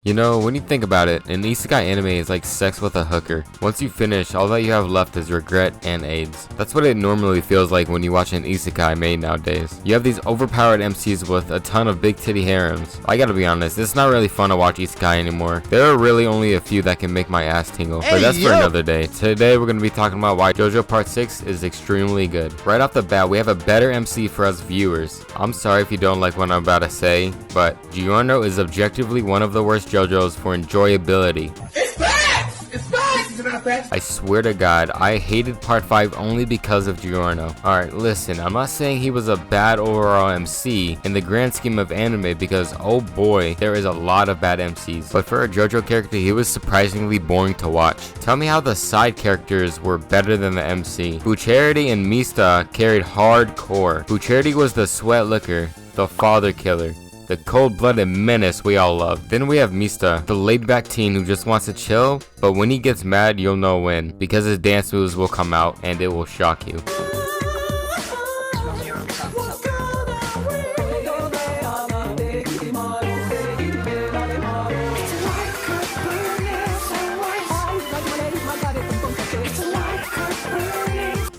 You know, when you think about it, an isekai anime is like sex with a hooker. Once you finish, all that you have left is regret and AIDS. That's what it normally feels like when you watch an isekai made nowadays. You have these overpowered MCs with a ton of big titty harems. I gotta be honest, it's not really fun to watch isekai anymore. There are really only a few that can make my ass tingle, but that's for another day. Today we're gonna be talking about why Jojo Part 6 is extremely good. Right off the bat, we have a better MC for us viewers. I'm sorry if you don't like what I'm about to say, but Giorno is objectively one of the worst JoJo's for enjoyability. It's facts! It's facts! Is it not facts? I swear to God, I hated Part 5 only because of Giorno. Alright, listen, I'm not saying he was a bad overall MC in the grand scheme of anime because, oh boy, there is a lot of bad MCs. But for a JoJo character, he was surprisingly boring to watch. Tell me how the side characters were better than the MC. Bucherity and Mista carried hardcore. Bucherity was the sweat licker, the father killer, the cold-blooded menace we all love. Then we have Mista, the laid-back teen who just wants to chill, but when he gets mad, you'll know when, because his dance moves will come out and it will shock you.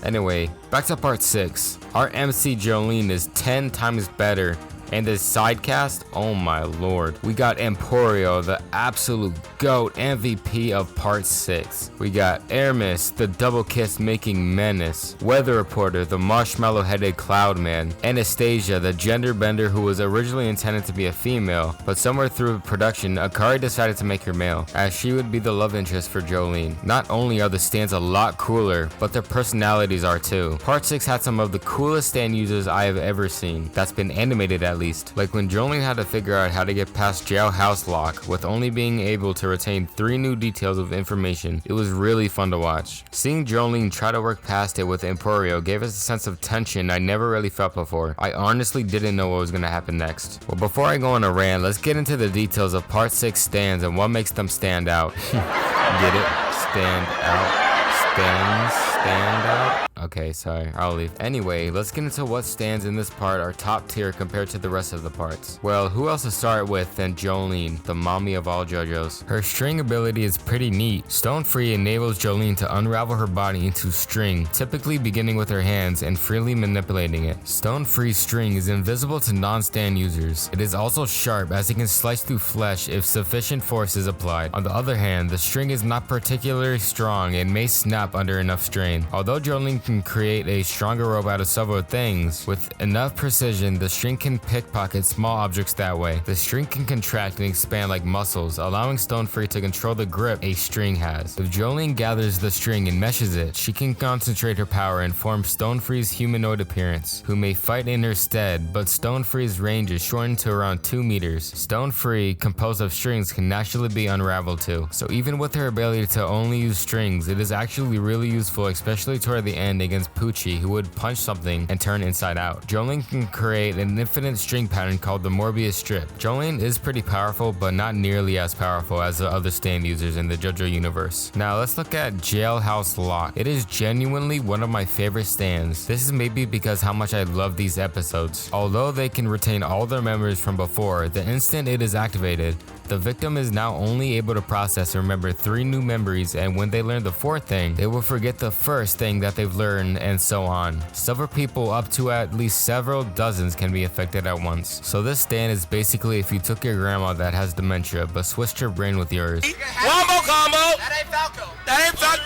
Anyway, back to Part 6. Our MC Jolene is 10 times better. And this sidecast, oh my lord. We got Emporio, the absolute GOAT MVP of Part 6. We got Hermes, the double kiss making menace. Weather Reporter, the marshmallow headed cloud man. Anastasia, the gender bender who was originally intended to be a female, but somewhere through production, Akari decided to make her male, as she would be the love interest for Jolene. Not only are the stands a lot cooler, but their personalities are too. Part 6 had some of the coolest stand users I have ever seen, that's been animated at least. Like when Jolene had to figure out how to get past jailhouse lock with only being able to retain 3 new details of information. It was really fun to watch. Seeing Jolene try to work past it with Emporio gave us a sense of tension I never really felt before. I honestly didn't know what was gonna happen next. Well, before I go on a rant, let's get into the details of Part 6 stands and what makes them stand out. Get it? Stand out. Stand out? Okay, sorry, I'll leave. Anyway, let's get into what stands in this part are top tier compared to the rest of the parts. Well, who else to start with than Jolene, the mommy of all JoJo's. Her string ability is pretty neat. Stone Free enables Jolene to unravel her body into string, typically beginning with her hands and freely manipulating it. Stone Free string is invisible to non-stand users. It is also sharp as it can slice through flesh if sufficient force is applied. On the other hand, the string is not particularly strong and may snap under enough strain. Although Jolene can create a stronger rope out of several things, with enough precision, the string can pickpocket small objects that way. The string can contract and expand like muscles, allowing Stone Free to control the grip a string has. If Jolene gathers the string and meshes it, she can concentrate her power and form Stone Free's humanoid appearance, who may fight in her stead, but Stone Free's range is shortened to around 2 meters. Stone Free, composed of strings, can naturally be unraveled too. So even with her ability to only use strings, it is actually really useful, especially toward the end against Poochie, who would punch something and turn inside out. Jolene can create an infinite string pattern called the Morbius Strip. Jolene is pretty powerful, but not nearly as powerful as the other stand users in the JoJo universe. Now let's look at Jailhouse Lock. It is genuinely one of my favorite stands. This is maybe because how much I love these episodes. Although they can retain all their memories from before, the instant it is activated, the victim is now only able to process and remember 3 new memories, and when they learn the 4th thing, they will forget the first thing that they've learned, and so on. Several people up to at least several dozens can be affected at once. So this stand is basically if you took your grandma that has dementia but switched her brain with yours. Wombo combo! That ain't Falco! That ain't Falco!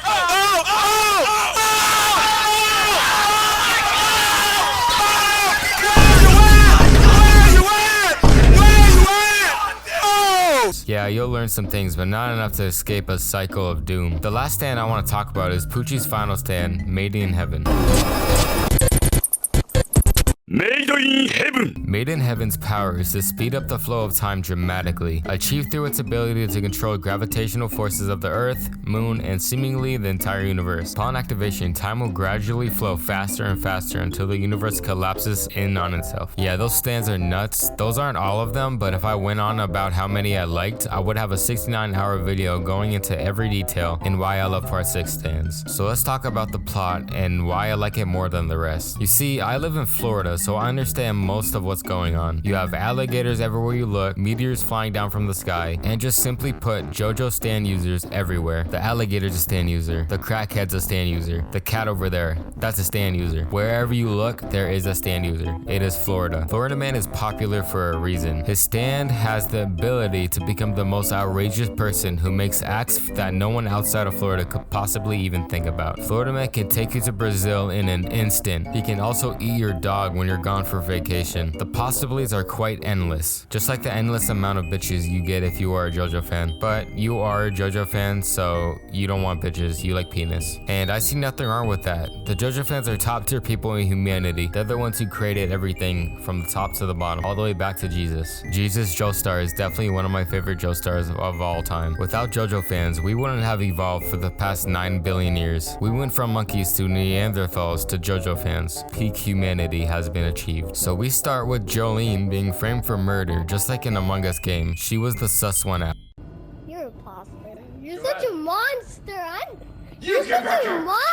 Yeah, you'll learn some things, but not enough to escape a cycle of doom. The last stand I want to talk about is Poochie's final stand, Made in Heaven. Made in Heaven. Made in Heaven's power is to speed up the flow of time dramatically, achieved through its ability to control gravitational forces of the Earth, Moon, and seemingly the entire universe. Upon activation, time will gradually flow faster and faster until the universe collapses in on itself. Yeah, those stands are nuts. Those aren't all of them, but if I went on about how many I liked, I would have a 69-hour video going into every detail and why I love Part 6 stands. So let's talk about the plot and why I like it more than the rest. You see, I live in Florida, so I understand understand most of what's going on. You have alligators everywhere you look, meteors flying down from the sky, and just simply put, Jojo stan users everywhere. The alligator's a stan user, the crackhead's a stan user, the cat over there, that's a stan user. Wherever you look, there is a stan user. It is Florida. Florida Man is popular for a reason. His stand has the ability to become the most outrageous person who makes acts that no one outside of Florida could possibly even think about. Florida Man can take you to Brazil in an instant. He can also eat your dog when you're gone for vacation. The possibilities are quite endless, just like the endless amount of bitches you get if you are a JoJo fan. But you are a JoJo fan, so you don't want bitches, you like penis. And I see nothing wrong with that. The JoJo fans are top tier people in humanity. They're the ones who created everything from the top to the bottom, all the way back to Jesus. Jesus Joestar is definitely one of my favorite Joestars of all time. Without JoJo fans, we wouldn't have evolved for the past 9 billion years. We went from monkeys to Neanderthals to JoJo fans. Peak humanity has been achieved. So we start with Jolene being framed for murder, just like in Among Us game. She was the sus one out. You're an imposter. You're such a monster. You're such a monster.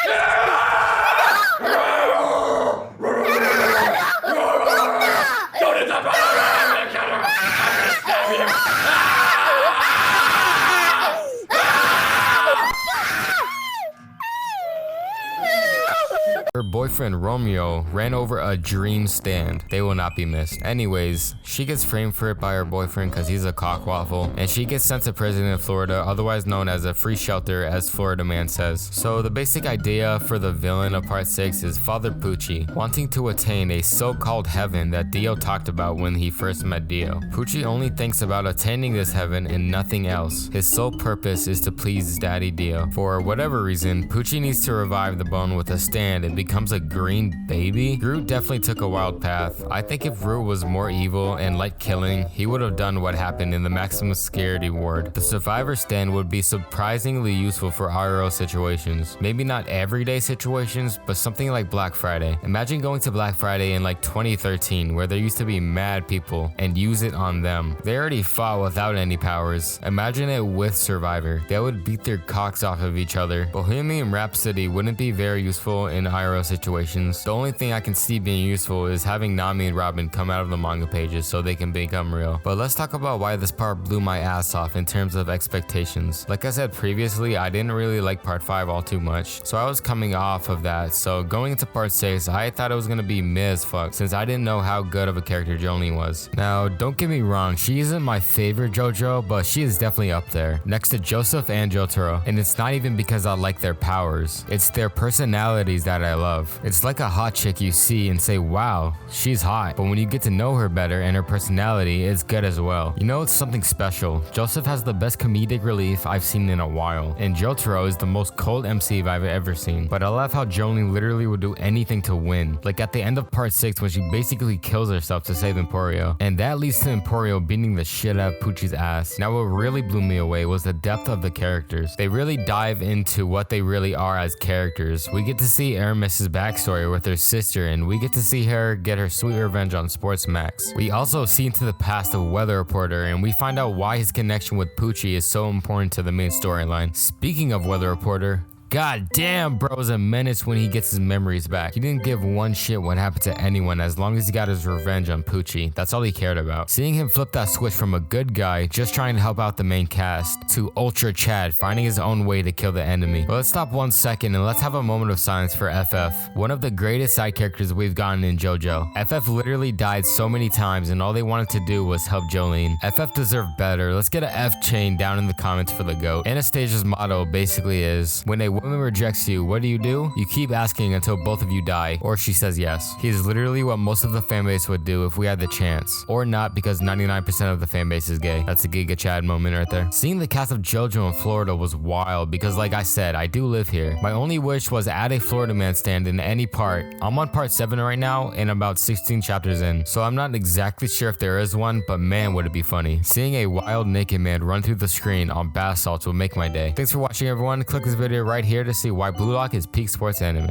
Her boyfriend Romeo ran over a dream stand. They will not be missed. Anyways, she gets framed for it by her boyfriend because he's a cockwaffle, and she gets sent to prison in Florida, otherwise known as a free shelter, as Florida Man says. So the basic idea for the villain of part 6 is Father Pucci, wanting to attain a so-called heaven that Dio talked about when he first met Dio. Pucci only thinks about attaining this heaven and nothing else. His sole purpose is to please his daddy Dio. For whatever reason, Pucci needs to revive the bone with a stand and becomes a green baby. Groot definitely took a wild path. I think if Groot was more evil and liked killing, he would have done what happened in the maximum security ward. The survivor stand would be surprisingly useful for IRL situations. Maybe not everyday situations, but something like Black Friday. Imagine going to Black Friday in like 2013 where there used to be mad people and use it on them. They already fought without any powers. Imagine it with Survivor. They would beat their cocks off of each other. Bohemian Rhapsody wouldn't be very useful in IRL situations. The only thing I can see being useful is having Nami and Robin come out of the manga pages so they can become real. But let's talk about why this part blew my ass off in terms of expectations. Like I said previously, I didn't really like part 5 all too much, so I was coming off of that. So going into part 6, I thought it was gonna be meh as fuck since I didn't know how good of a character Jolene was. Now, don't get me wrong, she isn't my favorite JoJo, but she is definitely up there, next to Joseph and Jotaro. And it's not even because I like their powers, it's their personalities that I love. It's like a hot chick you see and say, wow, she's hot. But when you get to know her better and her personality, it's good as well. You know, it's something special. Joseph has the best comedic relief I've seen in a while. And Jotaro is the most cold MC I've ever seen. But I love how Jolene literally would do anything to win. Like at the end of part 6 when she basically kills herself to save Emporio. And that leads to Emporio beating the shit out of Pucci's ass. Now what really blew me away was the depth of the characters. They really dive into what they really are as characters. We get to see Aramis's backstory with her sister, and we get to see her get her sweet revenge on Sports Max. We also see into the past of Weather Reporter, and we find out why his connection with Pucci is so important to the main storyline. Speaking of Weather Reporter, God damn, bro is a menace when he gets his memories back. He didn't give one shit what happened to anyone as long as he got his revenge on Pucci. That's all he cared about. Seeing him flip that switch from a good guy just trying to help out the main cast to Ultra Chad finding his own way to kill the enemy. But let's stop 1 second and let's have a moment of silence for FF, one of the greatest side characters we've gotten in JoJo. FF literally died so many times and all they wanted to do was help Jolene. FF deserved better. Let's get a F chain down in the comments for the GOAT. Anastasia's motto basically is, when a woman rejects you, what do? You keep asking until both of you die, or she says yes. He is literally what most of the fanbase would do if we had the chance. Or not, because 99% of the fanbase is gay. That's a Giga Chad moment right there. Seeing the cast of JoJo in Florida was wild because like I said, I do live here. My only wish was to add a Florida Man stand in any part. I'm on part 7 right now and about 16 chapters in, so I'm not exactly sure if there is one, but man would it be funny. Seeing a wild naked man run through the screen on bath salts will make my day. Thanks for watching everyone. Click this video right here to see why Blue Lock is peak sports anime.